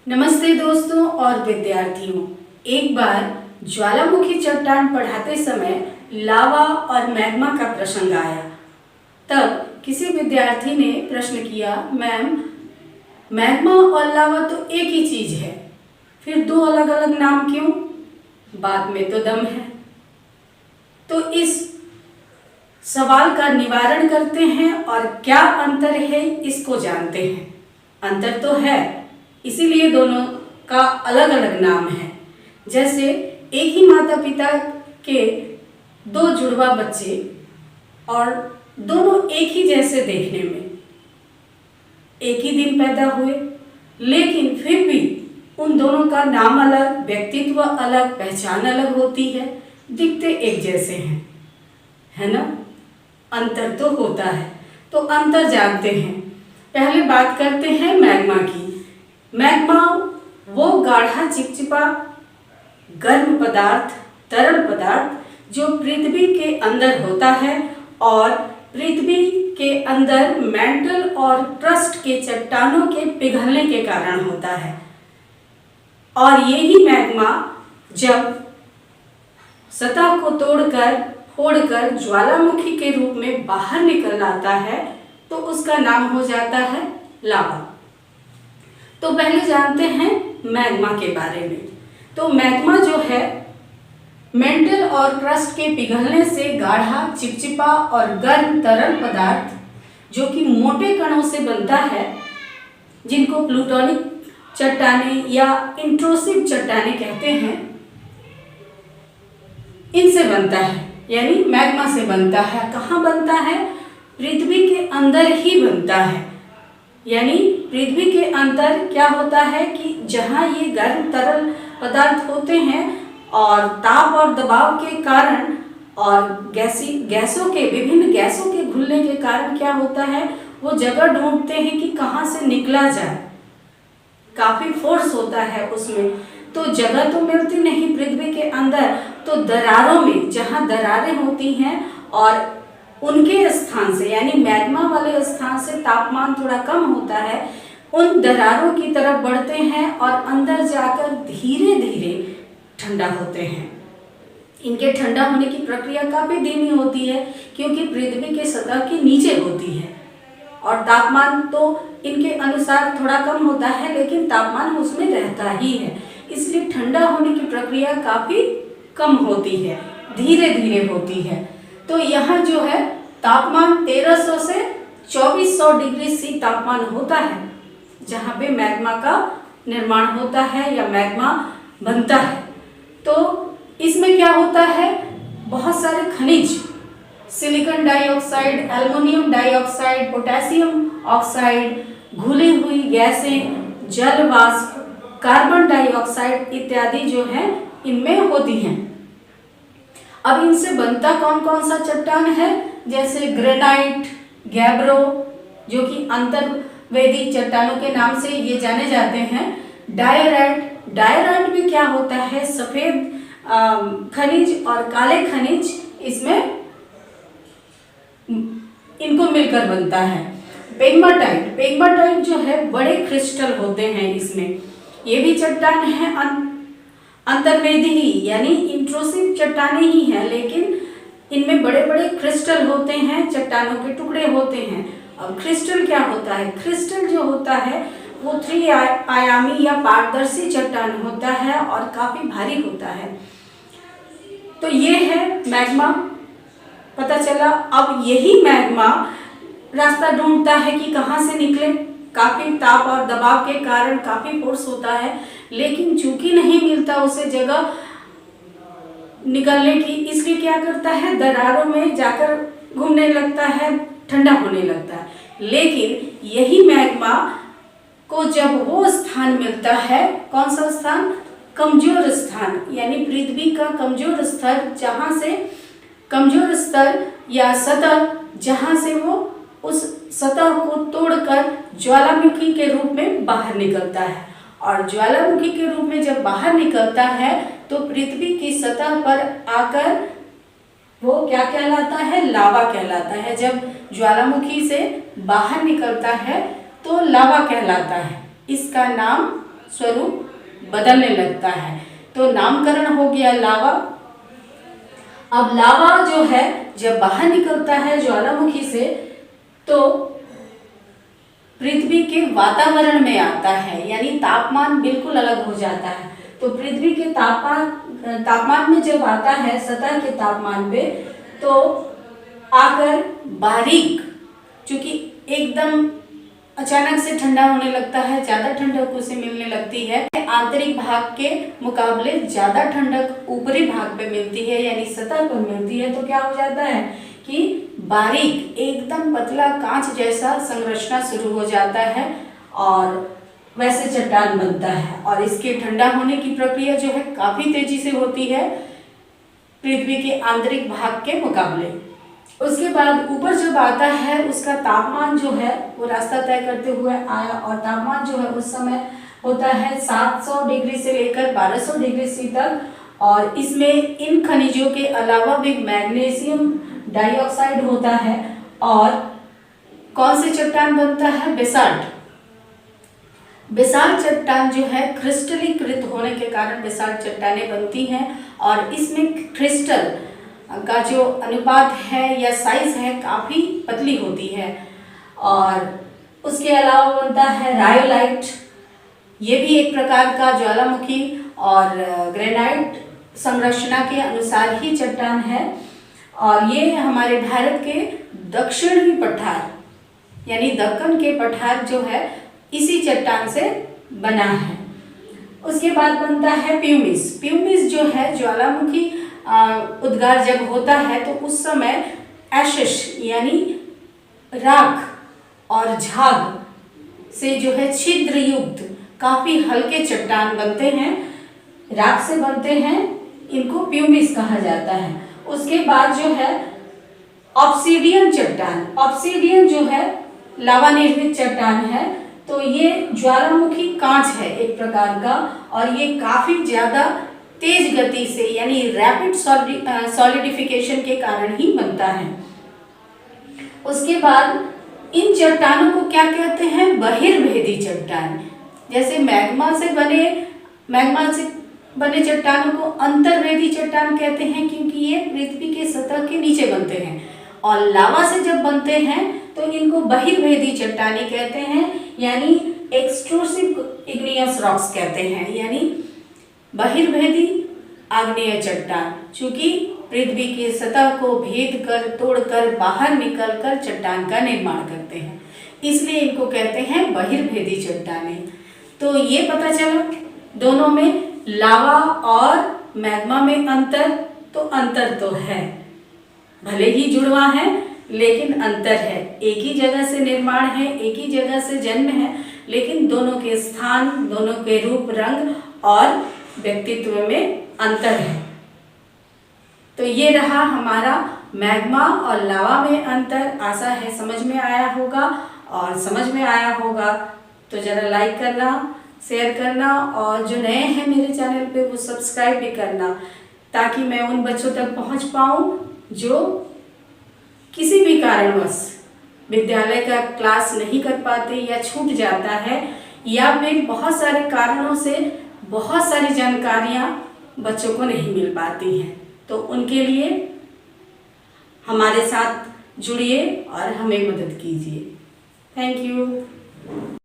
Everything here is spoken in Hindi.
नमस्ते दोस्तों और विद्यार्थियों। एक बार ज्वालामुखी चट्टान पढ़ाते समय लावा और मैग्मा का प्रसंग आया। तब किसी विद्यार्थी ने प्रश्न किया, मैम, मैग्मा और लावा तो एक ही चीज है, फिर दो अलग अलग नाम क्यों? बात में तो दम है। तो इस सवाल का निवारण करते हैं और क्या अंतर है इसको जानते हैं। अंतर तो है, इसीलिए दोनों का अलग अलग नाम है। जैसे एक ही माता पिता के दो जुड़वा बच्चे और दोनों एक ही जैसे देखने में, एक ही दिन पैदा हुए, लेकिन फिर भी उन दोनों का नाम अलग, व्यक्तित्व अलग, पहचान अलग होती है, दिखते एक जैसे हैं, है ना? अंतर तो होता है। तो अंतर जानते हैं। पहले बात करते हैं मैग्मा की। मैग्मा वो गाढ़ा चिपचिपा गर्म पदार्थ, तरल पदार्थ जो पृथ्वी के अंदर होता है और पृथ्वी के अंदर मैंटल और क्रस्ट के चट्टानों के पिघलने के कारण होता है। और यही मैग्मा जब सतह को फोड़कर ज्वालामुखी के रूप में बाहर निकल आता है तो उसका नाम हो जाता है लावा। तो पहले जानते हैं मैग्मा के बारे में। तो मैग्मा जो है मेंटल और क्रस्ट के पिघलने से गाढ़ा, चिपचिपा और गर्म तरल पदार्थ जो कि मोटे कणों से बनता है, जिनको प्लूटोनिक चट्टानें या इंट्रूसिव चट्टानें कहते हैं, इनसे बनता है, यानी मैग्मा से बनता है। कहाँ बनता है? पृथ्वी के अंदर ही बनता है। यानी पृथ्वी के अंदर क्या होता है कि जहाँ ये गर्म तरल पदार्थ होते हैं और ताप और दबाव के कारण और विभिन्न गैसों के घुलने के कारण क्या होता है, वो जगह ढूंढते हैं कि कहाँ से निकला जाए। काफी फोर्स होता है उसमें, तो जगह तो मिलती नहीं पृथ्वी के अंदर। तो दरारों में, जहाँ दरारें होती हैं और उनके स्थान से, यानी मैग्मा वाले स्थान से तापमान थोड़ा कम होता है, उन दरारों की तरफ बढ़ते हैं और अंदर जाकर धीरे धीरे ठंडा होते हैं। इनके ठंडा होने की प्रक्रिया काफी धीमी होती है क्योंकि पृथ्वी के सतह के नीचे होती है और तापमान तो इनके अनुसार थोड़ा कम होता है, लेकिन तापमान उसमें रहता ही है, इसलिए ठंडा होने की प्रक्रिया काफी कम होती है, धीरे धीरे होती है। तो यहाँ जो है तापमान 1300 से 2400 डिग्री सी तापमान होता है, जहाँ पे मैग्मा का निर्माण होता है या मैग्मा बनता है। तो इसमें क्या होता है, बहुत सारे खनिज, silicon dioxide, aluminium dioxide, potassium oxide, घुली हुई गैसें, जल वाष्प, कार्बन डाइऑक्साइड इत्यादि जो है इनमें होती हैं। अब इनसे बनता कौन कौन सा चट्टान है? जैसे ग्रेनाइट, गैब्रो, जो कि अंतर्वेदी चट्टानों के नाम से ये जाने जाते हैं। डायराइट में क्या होता है, सफेद खनिज और काले खनिज इसमें इनको मिलकर बनता है। पेग्माटाइट जो है बड़े क्रिस्टल होते हैं इसमें। ये भी चट्टान है अंतर्वेदी ही, यानी इंट्रूसिव चट्टानें ही हैं, लेकिन इनमें बड़े बड़े क्रिस्टल होते हैं, चट्टानों के टुकड़े होते हैं। अब क्रिस्टल क्या होता है? क्रिस्टल जो होता है वो 3 आयामी या पारदर्शी चट्टान होता है और काफी भारी होता है। तो ये है मैग्मा, पता चला। अब यही मैग्मा रास्ता ढूंढता है कि कहाँ से निकले। काफी ताप और दबाव के कारण काफी फोर्स होता है, लेकिन चूंकि नहीं मिलता उसे जगह निकलने की, इसलिए क्या करता है, दरारों में जाकर घूमने लगता है, ठंडा होने लगता है। लेकिन यही मैग्मा को जब वो स्थान मिलता है, कौन सा स्थान? कमजोर स्थान, यानी पृथ्वी का कमजोर स्तर, जहाँ से कमजोर स्तर या सतह, जहाँ से वो उस सतह को तोड़कर ज्वालामुखी के रूप में बाहर निकलता है। और ज्वालामुखी के रूप में जब बाहर निकलता है तो पृथ्वी की सतह पर आकर वो क्या कहलाता है? लावा कहलाता है। जब ज्वालामुखी से बाहर निकलता है तो लावा कहलाता है। इसका नाम स्वरूप बदलने लगता है। तो नामकरण हो गया लावा। अब लावा जो है जब बाहर निकलता है ज्वालामुखी से तो पृथ्वी के वातावरण में आता है, यानी तापमान बिल्कुल अलग हो जाता है। तो पृथ्वी के तापमान में जब आता है सतह के तापमान पे, तो आकर बारीक, चूंकि एकदम अचानक से ठंडा होने लगता है, ज़्यादा ठंडक उसे मिलने लगती है। आंतरिक भाग के मुकाबले ज़्यादा ठंडक ऊपरी भाग पे मिलती है, यानी सतह पर मिलती है। तो क्या हो जाता है कि बारीक एकदम पतला कांच जैसा संरचना शुरू हो जाता है और वैसे चट्टान बनता है। और इसके ठंडा होने की प्रक्रिया जो है काफ़ी तेजी से होती है पृथ्वी के आंतरिक भाग के मुकाबले। उसके बाद ऊपर जब आता है उसका तापमान जो है वो रास्ता तय करते हुए आया, और तापमान जो है उस समय होता है 700 डिग्री से लेकर 1200 डिग्री सी तक। और इसमें इन खनिजों के अलावा भी मैग्नीशियम डाइऑक्साइड होता है। और कौन से चट्टान बनता है? बेसाल्ट। बेसाल्ट चट्टान जो है क्रिस्टलीकृत होने के कारण बेसाल्ट चट्टानें बनती हैं, और इसमें क्रिस्टल का जो अनुपात है या साइज है काफ़ी पतली होती है। और उसके अलावा बनता है रायोलाइट, ये भी एक प्रकार का ज्वालामुखी और ग्रेनाइट संरचना के अनुसार ही चट्टान है। और ये हमारे भारत के दक्षिणी पठार यानी दक्कन के पठार जो है इसी चट्टान से बना है। उसके बाद बनता है प्यूमिस। प्यूमिस जो है ज्वालामुखी उद्गार जब होता है तो उस समय एशेस यानी राख और झाग से जो है छिद्र युक्त काफ़ी हल्के चट्टान बनते हैं, राख से बनते हैं, इनको प्यूमिस कहा जाता है। उसके बाद जो है ऑब्सीडियन चट्टान। ऑब्सीडियन जो है लावा निर्मित चट्टान है। तो ये ज्वालामुखी कांच है एक प्रकार का, और ये काफ़ी ज़्यादा तेज गति से यानी रैपिड सॉलिडिफिकेशन के कारण ही बनता है। उसके बाद इन चट्टानों को क्या कहते हैं? बहिर्भेदी चट्टान। जैसे मैग्मा से बने चट्टानों को अंतर्वेदी चट्टान कहते हैं, क्योंकि ये पृथ्वी के सतह के नीचे बनते हैं। और लावा से जब बनते हैं तो इनको बहिर्भेदी चट्टानें कहते हैं, यानी एक्सट्रूसिव इग्नियस रॉक्स कहते हैं, यानी बहिर्भेदी आग्नेय चट्टान। चूंकि पृथ्वी की सतह को भेद कर तोड़कर बाहर निकलकर चट्टान का निर्माण करते हैं, इसलिए इनको कहते हैं बहिर्भेदी चट्टानें। तो ये पता चला दोनों में लावा और मैग्मा में अंतर तो है, भले ही जुड़वा है लेकिन अंतर है। एक ही जगह से निर्माण है, एक ही जगह से जन्म है, लेकिन दोनों के स्थान, दोनों के रूप रंग और व्यक्तित्व में अंतर है। तो ये रहा हमारा मैग्मा और लावा में अंतर। आशा है समझ में आया होगा, और समझ में आया होगा तो ज़रा लाइक करना, शेयर करना, और जो नए हैं मेरे चैनल पे वो सब्सक्राइब भी करना, ताकि मैं उन बच्चों तक पहुंच पाऊं जो किसी भी कारणवश विद्यालय का क्लास नहीं कर पाते या छूट जाता है, या फिर बहुत सारे कारणों से बहुत सारी जानकारियां बच्चों को नहीं मिल पाती हैं। तो उनके लिए हमारे साथ जुड़िए और हमें मदद कीजिए। Thank you.